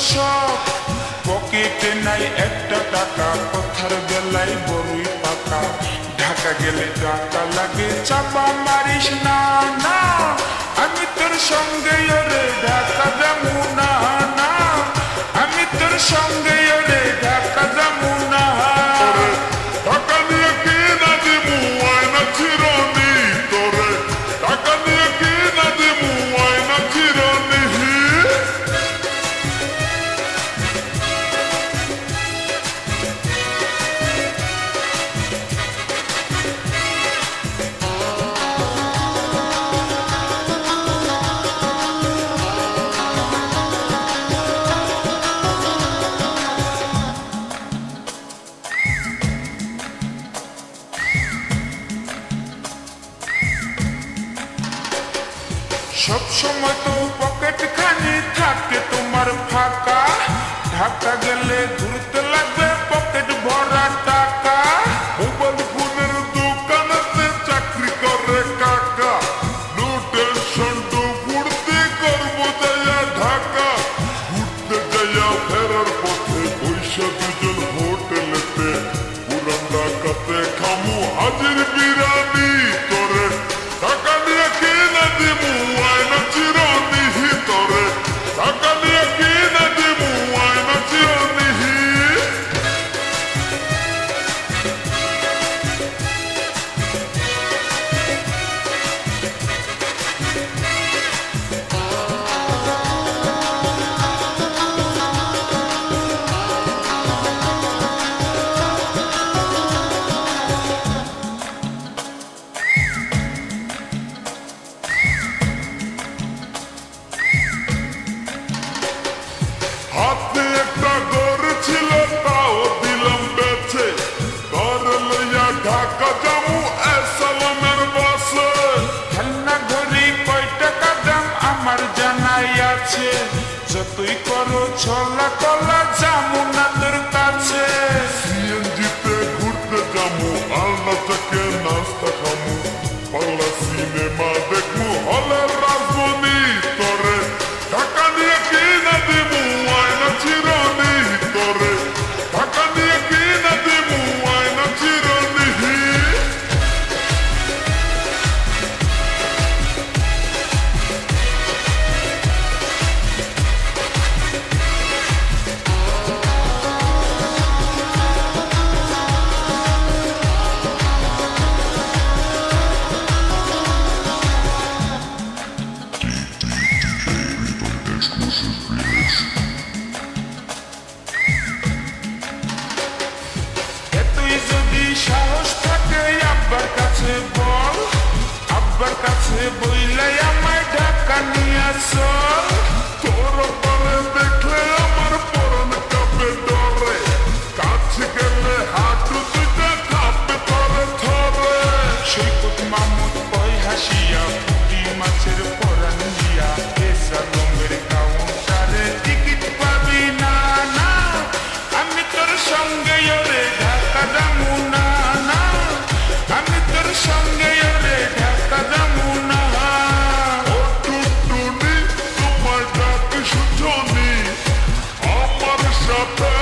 শখ, পকেটে নাই একটা টাকা, কথার বেলায় বড়ই পাকা। ঢাকা গেলে টাকা লাগে, চাপা মারিস না না, আমি তোর সঙ্গে ওরে ঢাকা যাবো না না, আমি তোর সঙ্গে ওরে ঢাকা যাবো না। টাকা নিয়ে কি না দিমু আয়না চিরনি তোরে, টাকা নিয়ে কি না দিমু আয়না চিরনি। সব সময় তো পকেট খানি থাকে তোমার ফাঁকা, ঢাকা গেলে ঘুরতে লাগবে পকেট ভরা টাকা। মোবাইল ফোনের দোকানেতে চাকরি করে কাকা, নো টেনশন টু ঘুরতে করবো যাইয়া ঢাকা। ঘুরতে যাইয়া ফেরার পথে বৈশা দুজন হোটেলেতে, পুরান ঢাকাতে খামু হাজির বিরানি তোরে, টাকা নিয়ে কি না দিমু আয়না চিরনি তোরে, টাকা নিয়ে কি না দিমু আয়না চিরনি। হাতে একটা ঘর ছিল তাও দিলাম বেছে, ঘর লইয়া ঢাকা যামু সালামের বাসে। খেলনা ঘড়ি কয় টাকা দাম আমার জানাই আছে, যতই করো ছলা কলা যাবো না তোর কাছে। সিএনজিতে ঘুরতে যামু আলনা থেকে নাস্তা খামু, বাংলা সিনেমা দেখমু হলের রাজবনি তোরে, টাকা নিয়ে কি না দিমু আয়না চিরনি তোরে, টাকা নিয়ে কি না দিমু আয়না চিরনি। তুই যদি সাহস থাকে আব্বার কাছে বল, আব্বার কাছে বইলে আমায় ঢাকা নিয়ে চল। তোর পারে দেখলে আমার পরন কাঁপে ডরে, কাছে গেলে হাঁটু দুইটা কাঁপে তরে থরে। সৈকত মাহমুদ কয় হাসিয়া, পুঁটি মাছের পরান দিয়া, এসা রঙের কাউন্টারে টিকিট পাবি না না, আমি তোর সঙ্গে ওরে ঢাকা যাবো না না, আমি তোর সঙ্গে ওরে ঢাকা যাবো না। ও টুনটুনি তোমার ডাকে শুধুনি, আমার সাথে